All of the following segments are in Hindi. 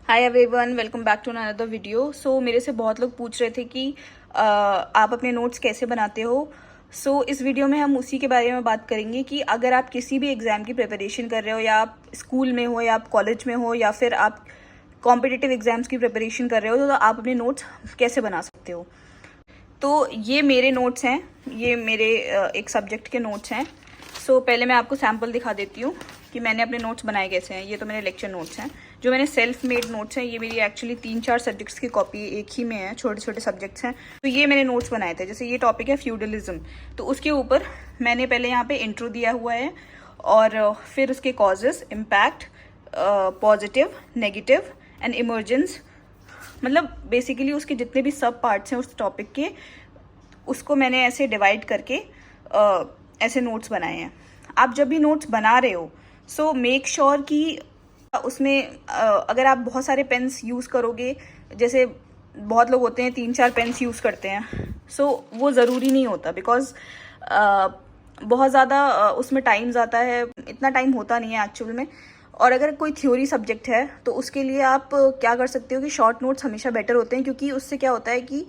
Hi everyone, welcome back to another video. So मेरे से बहुत लोग पूछ रहे थे कि आप अपने नोट्स कैसे बनाते हो। इस वीडियो में हम उसी के बारे में बात करेंगे कि अगर आप किसी भी एग्ज़ाम की प्रिपरेशन कर रहे हो, या आप स्कूल में हो, या आप कॉलेज में हो, या फिर आप कॉम्पिटिटिव एग्ज़ाम्स की प्रिपरेशन कर रहे हो, तो आप अपने नोट्स कैसे बना सकते हो। तो ये मेरे नोट्स हैं, ये मेरे एक सब्जेक्ट के नोट्स हैं। पहले मैं आपको सैम्पल दिखा देती हूँ कि मैंने अपने नोट्स बनाए कैसे हैं। ये तो मेरे लेक्चर नोट्स हैं, जो मैंने सेल्फ मेड नोट्स हैं। ये मेरी एक्चुअली 3-4 सब्जेक्ट्स की कॉपी एक ही में है, छोटे छोटे सब्जेक्ट्स हैं। तो ये मैंने नोट्स बनाए थे। जैसे ये टॉपिक है फ्यूडलिज्म, तो उसके ऊपर मैंने पहले यहाँ पे इंट्रो दिया हुआ है, और फिर उसके causes, impact, positive, negative and emergence, मतलब बेसिकली उसके जितने भी सब पार्ट्स हैं उस टॉपिक के, उसको मैंने ऐसे डिवाइड करके ऐसे नोट्स बनाए हैं। आप जब भी नोट्स बना रहे हो, सो मेक श्योर कि उसमें अगर आप बहुत सारे पेन्स यूज़ करोगे, जैसे बहुत लोग होते हैं 3-4 पेन्स यूज़ करते हैं, वो ज़रूरी नहीं होता। बिकॉज बहुत ज़्यादा उसमें टाइम जाता है, इतना टाइम होता नहीं है एक्चुअल में। और अगर कोई थ्योरी सब्जेक्ट है तो उसके लिए आप क्या कर सकते हो कि शॉर्ट नोट्स हमेशा बेटर होते हैं, क्योंकि उससे क्या होता है कि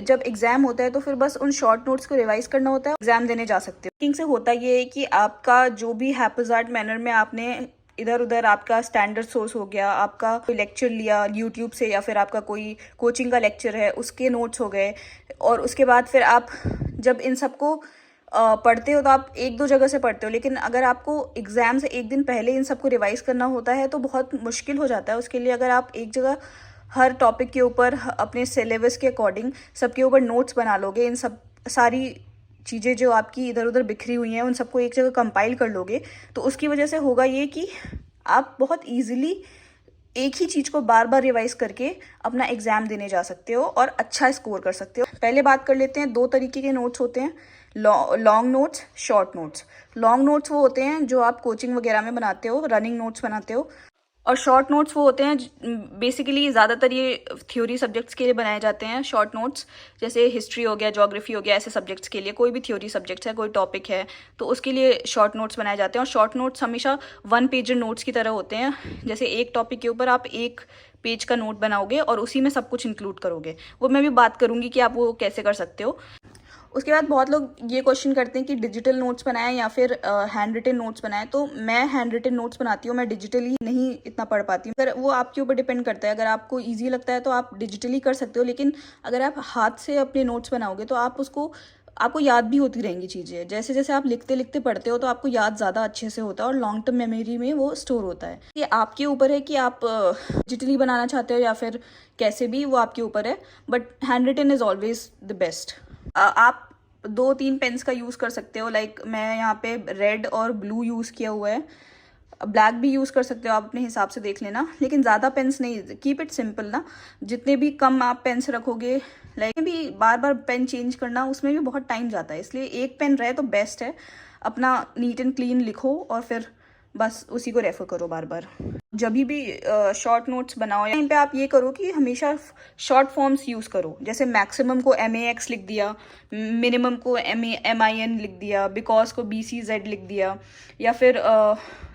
जब एग्जाम होता है तो फिर बस उन शॉर्ट नोट्स को रिवाइज करना होता है, एग्जाम देने जा सकते हो। थिंकिंग से होता ये है कि आपका जो भी हैप्पीजार्ट मैनर में आपने इधर उधर, आपका स्टैंडर्ड सोर्स हो गया, आपका कोई लेक्चर लिया यूट्यूब से, या फिर आपका कोई कोचिंग का लेक्चर है उसके नोट्स हो गए, और उसके बाद फिर आप जब इन सबको पढ़ते हो तो आप 1-2 जगह से पढ़ते हो। लेकिन अगर आपको एग्जाम से एक दिन पहले इन सबको रिवाइज करना होता है तो बहुत मुश्किल हो जाता है। उसके लिए अगर आप एक जगह हर टॉपिक के ऊपर अपने सिलेबस के अकॉर्डिंग सबके ऊपर नोट्स बना लोगे, इन सब सारी चीज़ें जो आपकी इधर उधर बिखरी हुई हैं उन सबको एक जगह कंपाइल कर लोगे, तो उसकी वजह से होगा ये कि आप बहुत ईजिली एक ही चीज़ को बार बार रिवाइज करके अपना एग्जाम देने जा सकते हो और अच्छा स्कोर कर सकते हो। पहले बात कर लेते हैं, 2 तरीके के नोट्स होते हैं, long notes, short notes. Long notes वो होते हैं जो आप कोचिंग वगैरह में बनाते हो, रनिंग नोट्स बनाते हो, और शॉर्ट नोट्स वो होते हैं बेसिकली ज़्यादातर ये थ्योरी सब्जेक्ट्स के लिए बनाए जाते हैं। शॉर्ट नोट्स जैसे हिस्ट्री हो गया, ज्योग्राफी हो गया, ऐसे सब्जेक्ट्स के लिए, कोई भी थ्योरी सब्जेक्ट्स है, कोई टॉपिक है, तो उसके लिए शॉर्ट नोट्स बनाए जाते हैं। और शॉर्ट नोट्स हमेशा 1 पेजर नोट्स की तरह होते हैं। जैसे एक टॉपिक के ऊपर आप 1 पेज का नोट बनाओगे और उसी में सब कुछ इंक्लूड करोगे। वो मैं भी बात करूँगी कि आप वो कैसे कर सकते हो। उसके बाद बहुत लोग ये क्वेश्चन करते हैं कि डिजिटल नोट्स बनाएं या फिर हैंड रिटन नोट्स बनाएं। तो मैं हैंड रिटन नोट्स बनाती हूँ, मैं डिजिटली नहीं इतना पढ़ पाती हूँ। अगर वो आपके ऊपर डिपेंड करता है, अगर आपको इजी लगता है तो आप डिजिटली कर सकते हो, लेकिन अगर आप हाथ से अपने नोट्स बनाओगे तो आपको याद भी होती रहेंगी चीज़ें। जैसे जैसे आप लिखते लिखते पढ़ते हो तो आपको याद ज़्यादा अच्छे से होता है और लॉन्ग टर्म मेमोरी में वो स्टोर होता है। ये आपके ऊपर है कि आप डिजिटली बनाना चाहते हो या फिर कैसे भी, वो आपके ऊपर है। But hand written is always the best. आप 2-3 पेन्स का यूज़ कर सकते हो। लाइक मैं यहाँ पे रेड और ब्लू यूज़ किया हुआ है, ब्लैक भी यूज़ कर सकते हो, आप अपने हिसाब से देख लेना, लेकिन ज़्यादा पेन्स नहीं, कीप इट सिंपल ना। जितने भी कम आप पेन्स रखोगे, लाइक भी बार बार पेन चेंज करना, उसमें भी बहुत टाइम जाता है, इसलिए एक पेन रहे तो बेस्ट है। अपना नीट एंड क्लीन लिखो और फिर बस उसी को रेफर करो बार बार। जब भी शॉर्ट नोट्स बनाओ टाइम पे आप ये करो कि हमेशा शॉर्ट फॉर्म्स यूज़ करो। जैसे मैक्सिमम को MAX लिख दिया, मिनिमम को MIN लिख दिया, बिकॉज को BCZ लिख दिया, या फिर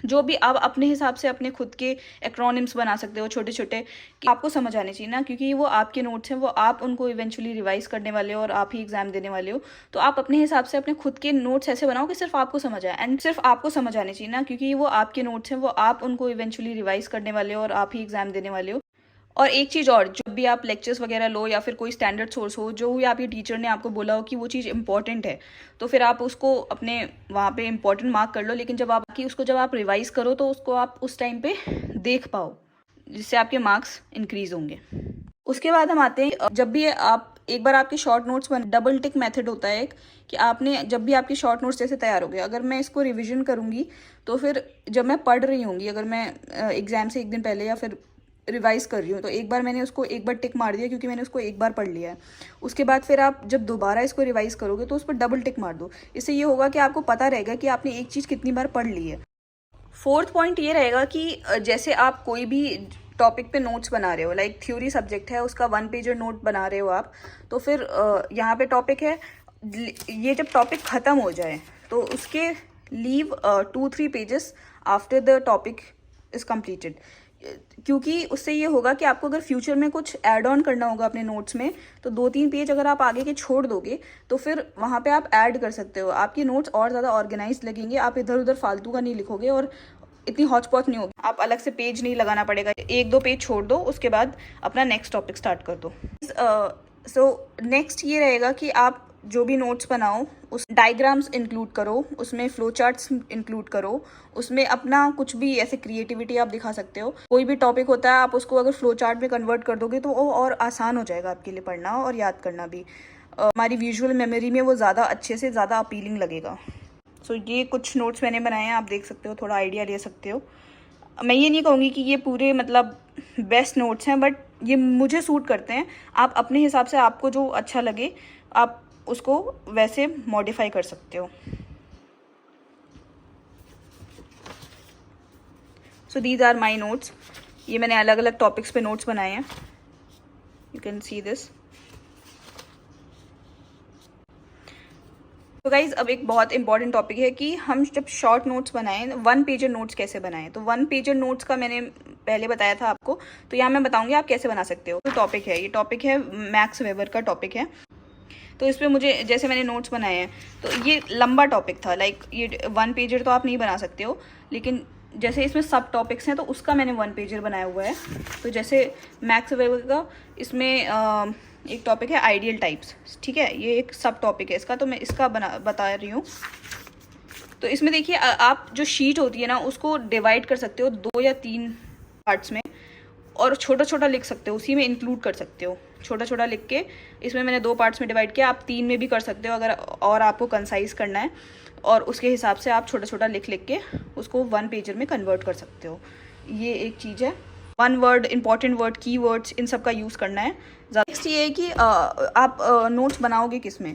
जो भी आप अपने हिसाब से अपने खुद के एक्रोनिम्स बना सकते हो छोटे छोटे, कि आपको समझ आने चाहिए ना, क्योंकि वो आपके नोट्स हैं, वो आप उनको इवेंचुअली रिवाइज करने वाले हो और आप ही एग्जाम देने वाले हो। तो आप अपने हिसाब से अपने खुद के नोट्स ऐसे बनाओ कि सिर्फ आपको समझ आए, एंड सिर्फ आपको समझ आने चाहिए ना, क्योंकि वो आपके नोट्स हैं, वो आप उनको इवेंचुअली रिवाइज करने वाले हो और आप ही एग्जाम देने वाले हो। और एक चीज़ और, जब भी आप लेक्चर्स वगैरह लो या फिर कोई स्टैंडर्ड सोर्स हो, जो भी आपके टीचर ने आपको बोला हो कि वो चीज़ इंपॉर्टेंट है, तो फिर आप उसको अपने वहाँ पे इंपॉर्टेंट मार्क कर लो। लेकिन जब आप रिवाइज करो तो उसको आप उस टाइम पे देख पाओ, जिससे आपके मार्क्स इंक्रीज होंगे। उसके बाद हम आते हैं, जब भी आप एक बार आपके शॉर्ट नोट्स बन, डबल टिक मेथड होता है एक, कि आपने जब भी आपके शॉर्ट नोट्स जैसे तैयार हो गए, अगर मैं इसको रिवीजन करूँगी तो फिर जब मैं पढ़ रही होंगी, अगर मैं एग्जाम से एक दिन पहले या फिर रिवाइज कर रही हूँ, तो एक बार मैंने उसको एक बार टिक मार दिया क्योंकि मैंने उसको एक बार पढ़ लिया है। उसके बाद फिर आप जब दोबारा इसको रिवाइज करोगे तो उस पर डबल टिक मार दो। इससे ये होगा कि आपको पता रहेगा कि आपने एक चीज़ कितनी बार पढ़ ली है। 4th पॉइंट ये रहेगा कि जैसे आप कोई भी टॉपिक पे नोट्स बना रहे हो, लाइक थ्योरी सब्जेक्ट है, उसका 1 पेजर नोट बना रहे हो आप, तो फिर यहाँ पे टॉपिक है, ये जब टॉपिक ख़त्म हो जाए तो उसके leave 2-3 pages after the topic is completed. क्योंकि उससे ये होगा कि आपको अगर फ्यूचर में कुछ ऐड ऑन करना होगा अपने नोट्स में, तो 2-3 पेज अगर आप आगे के छोड़ दोगे तो फिर वहाँ पे आप ऐड कर सकते हो। आपके नोट्स और ज़्यादा ऑर्गेनाइज लगेंगे, आप इधर उधर फालतू का नहीं लिखोगे और इतनी हॉच पॉच नहीं होगी। आप अलग से पेज नहीं लगाना पड़ेगा, 1-2 पेज छोड़ दो, उसके बाद अपना नेक्स्ट टॉपिक स्टार्ट कर दो। सो नेक्स्ट ये रहेगा कि आप जो भी नोट्स बनाओ उस डायग्राम्स इंक्लूड करो, उसमें फ्लो चार्ट्स इंक्लूड करो, उसमें अपना कुछ भी ऐसे क्रिएटिविटी आप दिखा सकते हो। कोई भी टॉपिक होता है आप उसको अगर फ्लो चार्ट में कन्वर्ट कर दोगे तो वो और आसान हो जाएगा आपके लिए पढ़ना और याद करना भी। हमारी विजुअल मेमोरी में वो ज़्यादा अच्छे से ज़्यादा अपीलिंग लगेगा। सो ये कुछ नोट्स मैंने बनाए हैं, आप देख सकते हो, थोड़ा आइडिया ले सकते हो। मैं ये नहीं कहूँगी कि ये पूरे मतलब बेस्ट नोट्स हैं, बट ये मुझे सूट करते हैं। आप अपने हिसाब से आपको जो अच्छा लगे आप उसको वैसे मॉडिफाई कर सकते हो। So these are my notes. ये मैंने अलग अलग टॉपिक्स पे नोट्स बनाए हैं, यू कैन सी दिस। तो गाइज अब एक बहुत इंपॉर्टेंट टॉपिक है कि हम जब शॉर्ट नोट्स बनाएं, 1 पेजर नोट्स कैसे बनाएं। तो 1 पेजर नोट्स का मैंने पहले बताया था आपको, तो यहाँ मैं बताऊंगी आप कैसे बना सकते हो। तो टॉपिक है, ये टॉपिक है मैक्स वेबर का टॉपिक है। तो इस पर मुझे जैसे मैंने नोट्स बनाए हैं, तो ये लंबा टॉपिक था, लाइक ये 1 पेजर तो आप नहीं बना सकते हो, लेकिन जैसे इसमें सब टॉपिक्स हैं तो उसका मैंने 1 पेजर बनाया हुआ है। तो जैसे मैक्स वेबर का इसमें एक टॉपिक है आइडियल टाइप्स, ठीक है, ये एक सब टॉपिक है इसका, तो मैं इसका बता रही हूँ। तो इसमें देखिए आप जो शीट होती है ना उसको डिवाइड कर सकते हो 2 या 3 पार्ट्स में, और छोटा छोटा लिख सकते हो, उसी में इंक्लूड कर सकते हो। छोटा छोटा लिख के इसमें मैंने 2 पार्ट्स में डिवाइड किया, आप 3 में भी कर सकते हो अगर और आपको कंसाइज करना है, और उसके हिसाब से आप छोटा छोटा लिख के उसको 1 पेजर में कन्वर्ट कर सकते हो। ये एक चीज़ है। 1 वर्ड, इंपॉर्टेंट वर्ड, की वर्ड्स, इन सब का यूज़ करना है। नेक्स्ट ये है कि आप नोट्स बनाओगे किस में,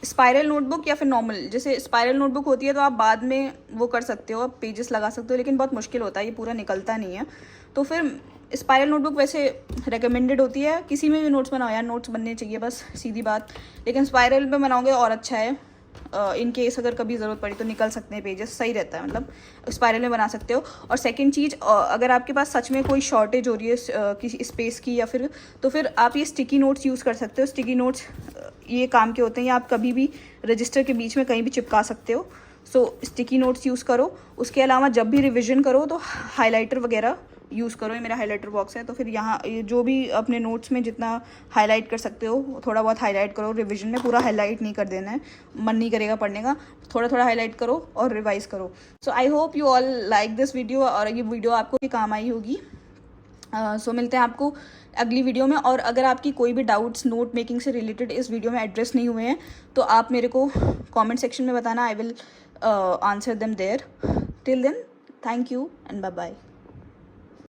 स्पाइरल नोटबुक या फिर नॉर्मल। जैसे स्पाइरल नोटबुक होती है तो आप बाद में वो कर सकते हो, आप पेजेस लगा सकते हो, लेकिन बहुत मुश्किल होता है, ये पूरा निकलता नहीं है। तो फिर स्पाइरल नोटबुक वैसे रेकमेंडेड होती है, किसी में भी नोट्स बनाओ यार, नोट्स बनने चाहिए बस, सीधी बात। लेकिन स्पाइरल में बनाओगे और अच्छा है, इन केस अगर कभी ज़रूरत पड़ी तो निकल सकते हैं पेजेस, सही रहता है, मतलब स्पाइरल में बना सकते हो। और सेकंड चीज़, अगर आपके पास सच में कोई शॉर्टेज हो रही है किसी स्पेस की या फिर, तो फिर आप ये स्टिकी नोट्स यूज़ कर सकते हो। स्टिकी नोट्स ये काम के होते हैं, या आप कभी भी रजिस्टर के बीच में कहीं भी चिपका सकते हो। सो स्टिकी नोट्स यूज़ करो। उसके अलावा जब भी रिविज़न करो तो हाइलाइटर वगैरह यूज़ करो। ये मेरा हाइलाइटर बॉक्स है, तो फिर यहाँ जो भी अपने नोट्स में जितना हाईलाइट कर सकते हो थोड़ा बहुत हाईलाइट करो। रिवीजन में पूरा हाईलाइट नहीं कर देना है, मन नहीं करेगा पढ़ने का, थोड़ा थोड़ा हाईलाइट करो और रिवाइज करो। So I hope you all like this video, और ये वीडियो आपको भी काम आई होगी। सो मिलते हैं आपको अगली वीडियो में। और अगर आपकी कोई भी डाउट्स नोट मेकिंग से रिलेटेड इस वीडियो में एड्रेस नहीं हुए हैं तो आप मेरे को कमेंट सेक्शन में बताना, I will answer them there. Till then, thank you and bye bye.